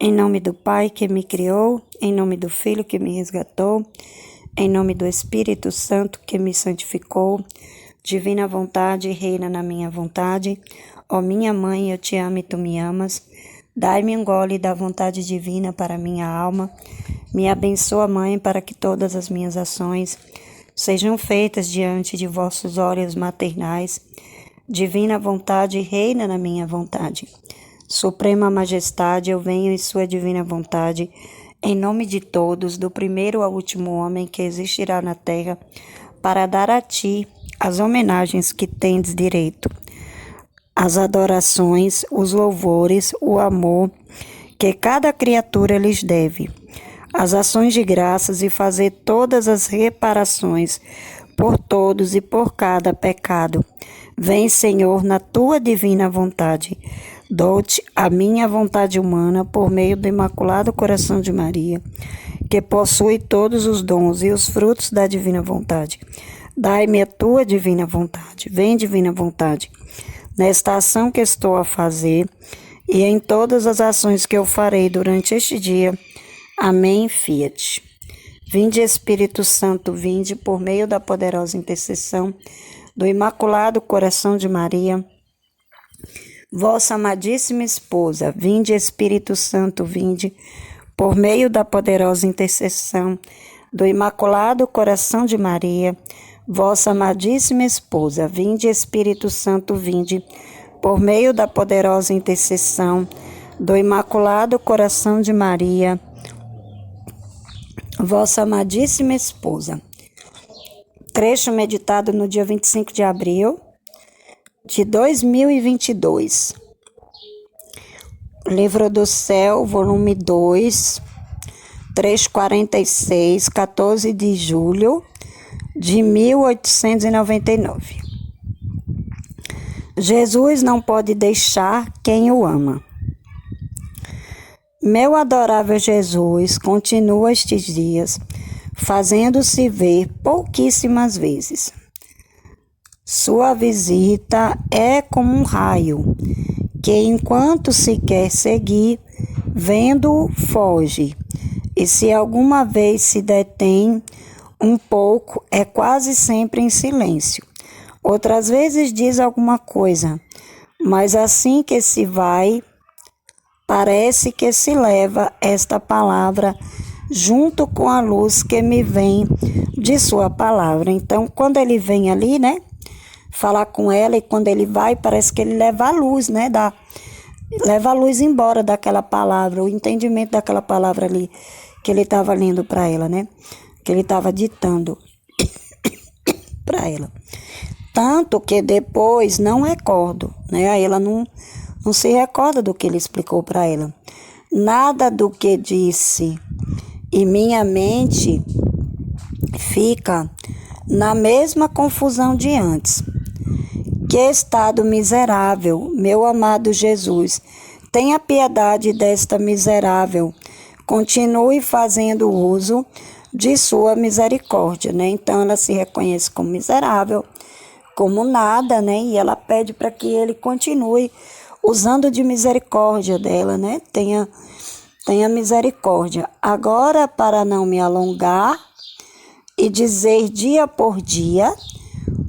Em nome do Pai que me criou, em nome do Filho que me resgatou, em nome do Espírito Santo que me santificou, divina vontade reina na minha vontade. Ó minha mãe, eu te amo e tu me amas. Dai-me um gole da vontade divina para minha alma. Me abençoa, Mãe, para que todas as minhas ações sejam feitas diante de vossos olhos maternais. Divina vontade reina na minha vontade. Suprema majestade, eu venho em sua divina vontade, em nome de todos, do primeiro ao último homem que existirá na terra, para dar a ti as homenagens que tendes direito, as adorações, os louvores, o amor que cada criatura lhes deve, as ações de graças e fazer todas as reparações por todos e por cada pecado. Vem, Senhor, na tua divina vontade. Dou-te a minha vontade humana por meio do Imaculado Coração de Maria, que possui todos os dons e os frutos da divina vontade. Dai-me a tua divina vontade. Vem, divina vontade, nesta ação que estou a fazer e em todas as ações que eu farei durante este dia. Amém, fiat. Vinde, Espírito Santo, vinde por meio da poderosa intercessão do Imaculado Coração de Maria, vossa amadíssima esposa. Vinde, Espírito Santo, vinde por meio da poderosa intercessão do Imaculado Coração de Maria, vossa amadíssima esposa. Vinde, Espírito Santo, vinde por meio da poderosa intercessão do Imaculado Coração de Maria, vossa amadíssima esposa. Trecho meditado no dia 25 de abril de 2022. Livro do Céu, volume 2, trecho 46, 14 de julho de 1899. Jesus não pode deixar quem o ama. Meu adorável Jesus continua estes dias fazendo-se ver pouquíssimas vezes. Sua visita é como um raio, que enquanto se quer seguir, vendo-o, foge, e se alguma vez se detém um pouco, é quase sempre em silêncio. Outras vezes diz alguma coisa, mas assim que se vai, parece que se leva esta palavra junto com a luz que me vem de sua palavra. Então, quando ele vem ali, falar com ela, e quando ele vai, parece que ele leva a luz, leva a luz embora daquela palavra, o entendimento daquela palavra ali, que ele estava lendo para ela, que ele estava ditando para ela. Tanto que depois não recordo, aí ela não se recorda do que ele explicou para ela. Nada do que disse, e minha mente fica na mesma confusão de antes. Que estado miserável, meu amado Jesus, tenha piedade desta miserável, continue fazendo uso de sua misericórdia, Então ela se reconhece como miserável, como nada, E ela pede para que ele continue usando de misericórdia dela, Tenha misericórdia. Agora, para não me alongar e dizer dia por dia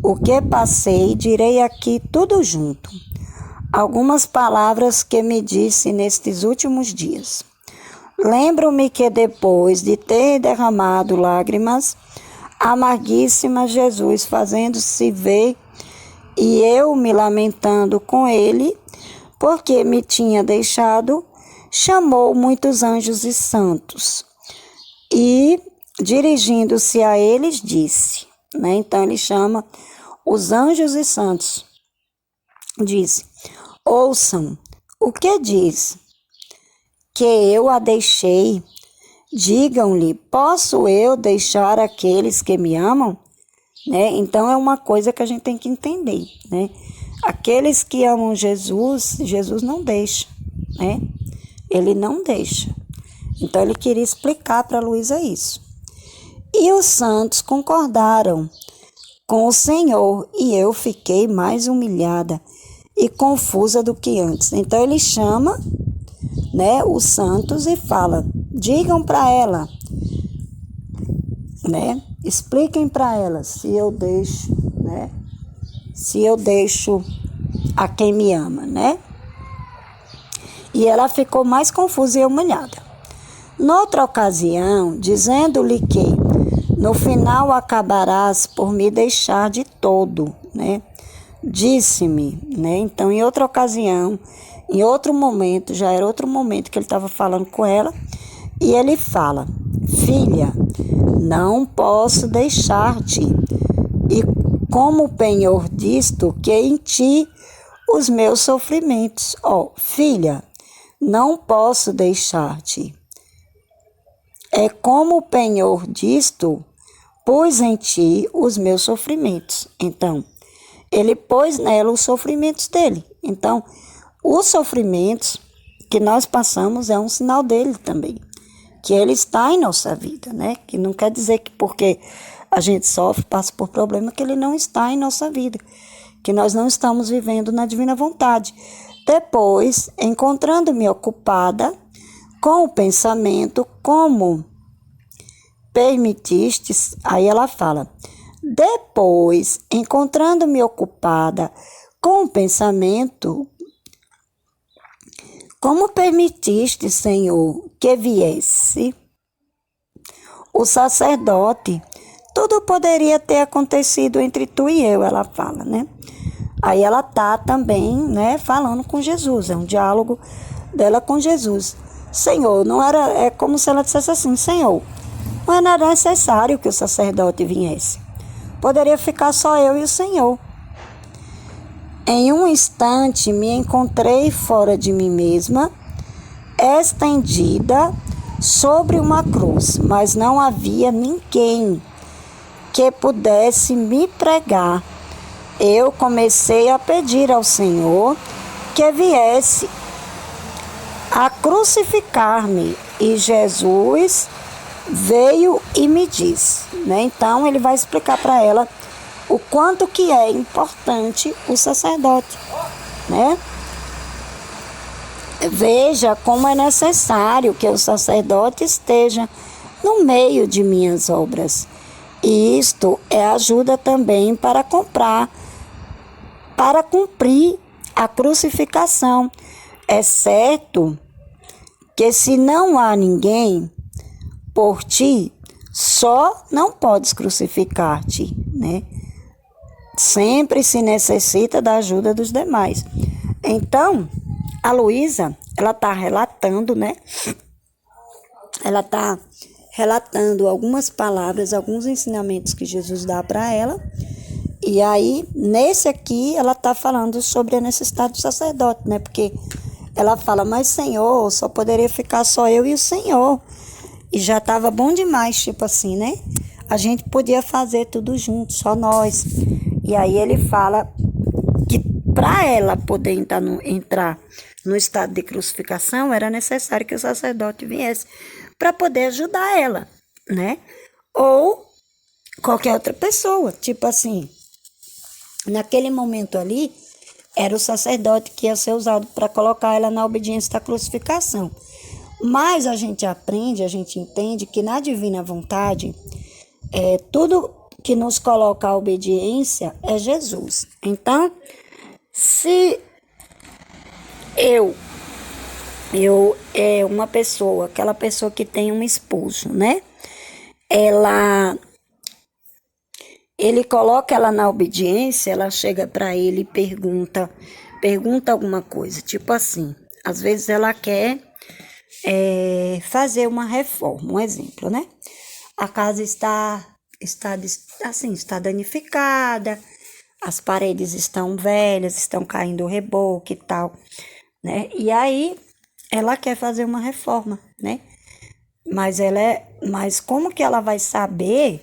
o que passei, direi aqui tudo junto. Algumas palavras que me disse nestes últimos dias. Lembro-me que depois de ter derramado lágrimas, amarguíssimas, Jesus fazendo-se ver e eu me lamentando com ele, porque me tinha deixado, chamou muitos anjos e santos e, dirigindo-se a eles, disse, Então ele chama os anjos e santos, disse, ouçam o que diz, que eu a deixei, digam-lhe, posso eu deixar aqueles que me amam? Então é uma coisa que a gente tem que entender, Aqueles que amam Jesus, Jesus não deixa, Ele não deixa. Então, ele queria explicar para Luísa isso. E os santos concordaram com o Senhor, e eu fiquei mais humilhada e confusa do que antes. Então, ele chama né, os santos e fala: digam para ela, né, expliquem para ela se eu deixo, né, se eu deixo a quem me ama, né? E ela ficou mais confusa e humilhada. Noutra ocasião, dizendo-lhe que no final acabarás por me deixar de todo, né? Disse-me, né? Então, em outra ocasião, em outro momento, já era outro momento que ele estava falando com ela, e ele fala: filha, não posso deixar-te, e como penhor disto, que em ti os meus sofrimentos. Filha, não posso deixar-te. É como penhor disto, pus em ti os meus sofrimentos. Então, ele pôs nela os sofrimentos dele. Então, os sofrimentos que nós passamos é um sinal dele também, que ele está em nossa vida, né? Que não quer dizer que porque a gente sofre, passa por problema, que ele não está em nossa vida, que nós não estamos vivendo na divina vontade. Depois, encontrando-me ocupada com o pensamento, como permitistes, aí ela fala: depois, encontrando-me ocupada com o pensamento, como permitiste, Senhor, que viesse o sacerdote, tudo poderia ter acontecido entre tu e eu, ela fala, né? Aí ela está também, né, falando com Jesus, é um diálogo dela com Jesus. Senhor, não era, é como se ela dissesse assim: Senhor, não era necessário que o sacerdote viesse. Poderia ficar só eu e o Senhor. Em um instante me encontrei fora de mim mesma, estendida sobre uma cruz, mas não havia ninguém que pudesse me pregar. Eu comecei a pedir ao Senhor que viesse a crucificar-me, e Jesus veio e me disse, né? Então ele vai explicar para ela o quanto que é importante o sacerdote, né? Veja como é necessário que o sacerdote esteja no meio de minhas obras. E isto é ajuda também para cumprir a crucificação. É certo que se não há ninguém por ti, só não podes crucificar-te, né? Sempre se necessita da ajuda dos demais. Então, a Luísa, ela está relatando, né? Ela está relatando algumas palavras, alguns ensinamentos que Jesus dá para ela. E aí, nesse aqui, ela está falando sobre a necessidade do sacerdote, né? Porque ela fala: mas Senhor, só poderia ficar só eu e o Senhor. E já estava bom demais, tipo assim, né? A gente podia fazer tudo junto, só nós. E aí ele fala que para ela poder entrar no estado de crucificação, era necessário que o sacerdote viesse para poder ajudar ela, né? Ou qualquer outra pessoa, tipo assim, naquele momento ali, era o sacerdote que ia ser usado para colocar ela na obediência da crucificação. Mas a gente aprende, a gente entende que na divina vontade, tudo que nos coloca a obediência é Jesus. Então, se eu é uma pessoa, aquela pessoa que tem um esposo, né? Ele coloca ela na obediência, ela chega para ele e pergunta alguma coisa, tipo assim, às vezes ela quer fazer uma reforma, um exemplo, né? A casa está danificada, as paredes estão velhas, estão caindo o reboco e tal, né? E aí ela quer fazer uma reforma, né? Mas como que ela vai saber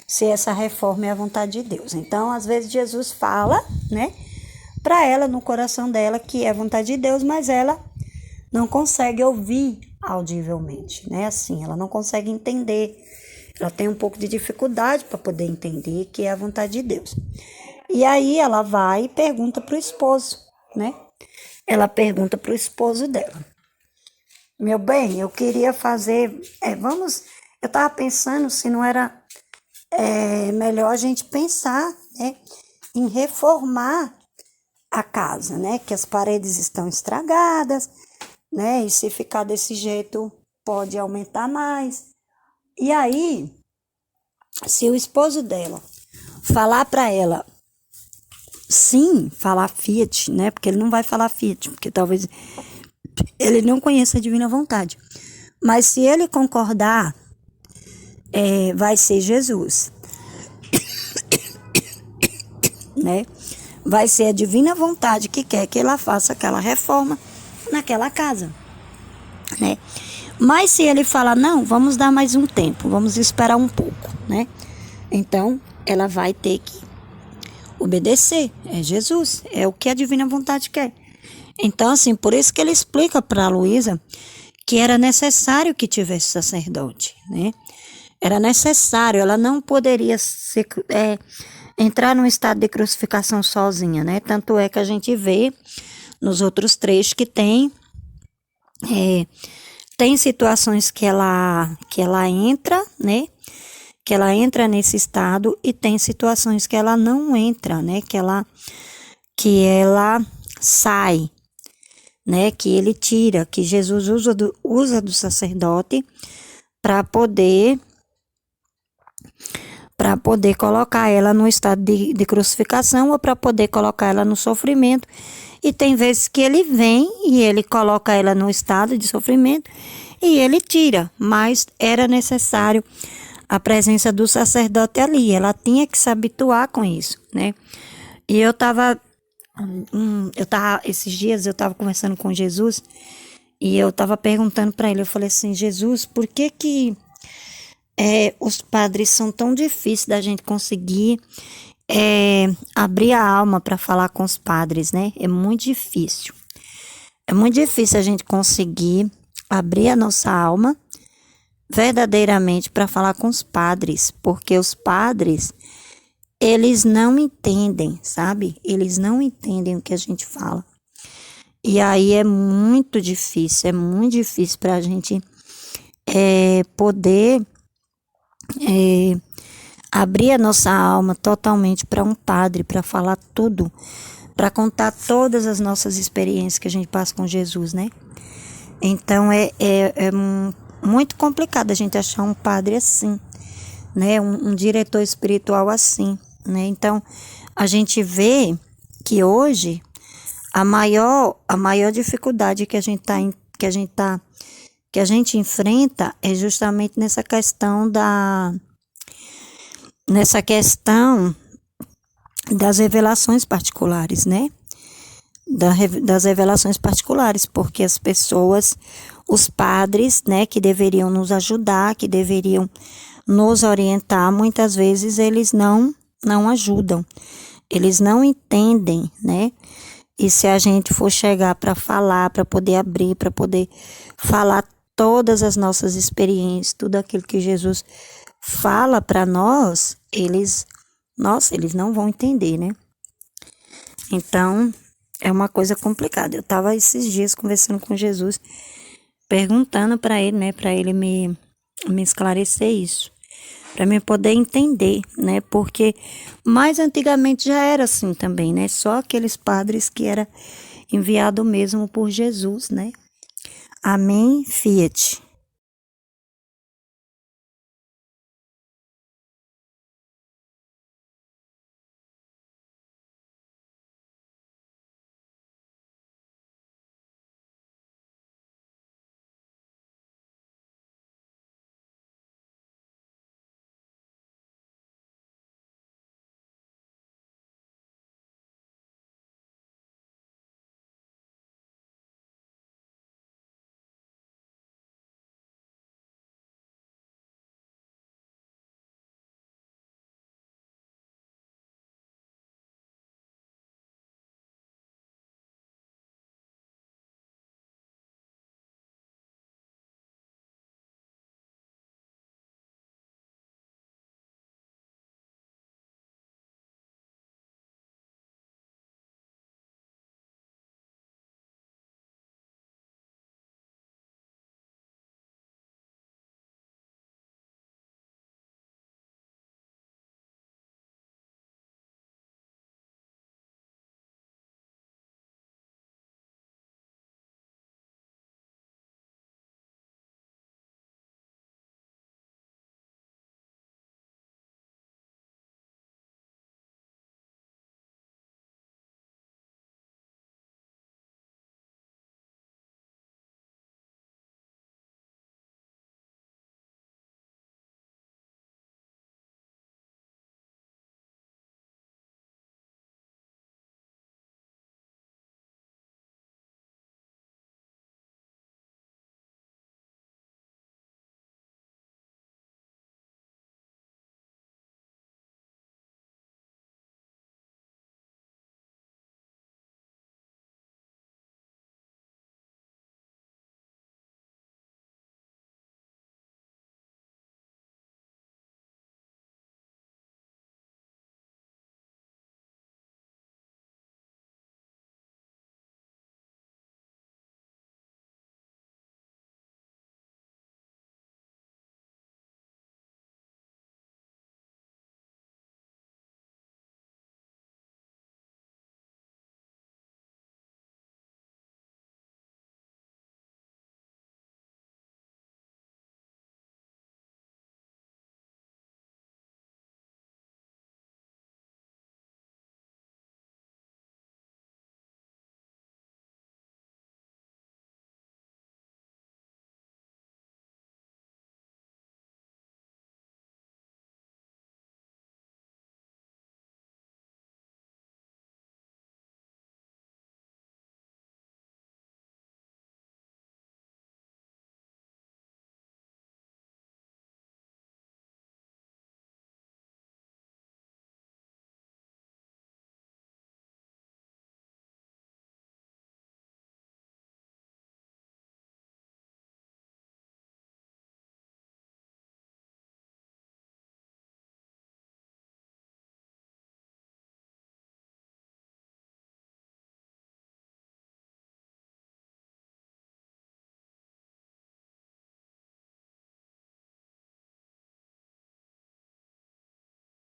se essa reforma é a vontade de Deus? Então, às vezes Jesus fala, né, para ela no coração dela que é a vontade de Deus, mas ela não consegue ouvir audivelmente, né? Assim, ela não consegue entender. Ela tem um pouco de dificuldade para poder entender que é a vontade de Deus. E aí ela vai e pergunta para o esposo, né? Ela pergunta para o esposo dela. Meu bem, eu queria fazer. Eu estava pensando se não era melhor a gente pensar, né, em reformar a casa, né? Que as paredes estão estragadas, né? E se ficar desse jeito, pode aumentar mais. E aí, se o esposo dela falar para ela, sim, falar Fiat, né? Porque ele não vai falar Fiat, porque talvez ele não conheça a divina vontade. Mas se ele concordar, vai ser Jesus, né? Vai ser a divina vontade que quer que ela faça aquela reforma naquela casa, né? Mas se ele falar, não, vamos dar mais um tempo, vamos esperar um pouco, né? Então, ela vai ter que obedecer. É Jesus, é o que a divina vontade quer. Então, assim, por isso que ele explica para a Luísa que era necessário que tivesse sacerdote, né? Era necessário, ela não poderia entrar num estado de crucificação sozinha, né? Tanto é que a gente vê nos outros trechos que tem situações que ela entra, né? Que ela entra nesse estado e tem situações que ela não entra, né? Que ela sai, né? Que ele tira, que Jesus usa do sacerdote para poder colocar ela no estado de crucificação ou para poder colocar ela no sofrimento. E tem vezes que ele vem e ele coloca ela no estado de sofrimento e ele tira, mas era necessário a presença do sacerdote ali, ela tinha que se habituar com isso, né? E esses dias eu tava conversando com Jesus e eu tava perguntando para ele, eu falei assim, Jesus, por que os padres são tão difíceis da gente conseguir abrir a alma para falar com os padres, né? É muito difícil. É muito difícil a gente conseguir abrir a nossa alma verdadeiramente para falar com os padres, porque os padres, eles não entendem, sabe? Eles não entendem o que a gente fala. E aí é muito difícil para a gente poder abrir a nossa alma totalmente para um padre, para falar tudo, para contar todas as nossas experiências que a gente passa com Jesus, né? Então é muito complicado a gente achar um padre assim, né? Um diretor espiritual assim, né? Então a gente vê que hoje a maior dificuldade que a gente enfrenta é justamente nessa questão das revelações particulares, né? Das revelações particulares, porque as pessoas, os padres, né, que deveriam nos ajudar, que deveriam nos orientar, muitas vezes eles não ajudam, eles não entendem, né? E se a gente for chegar para falar, para poder abrir, para poder falar todas as nossas experiências, tudo aquilo que Jesus fala para nós, eles não vão entender, né? Então, é uma coisa complicada. Eu estava esses dias conversando com Jesus, perguntando para ele, né, para ele me esclarecer isso, para mim poder entender, né? Porque mais antigamente já era assim também, né? Só aqueles padres que era enviado mesmo por Jesus, né? Amém, Fiat.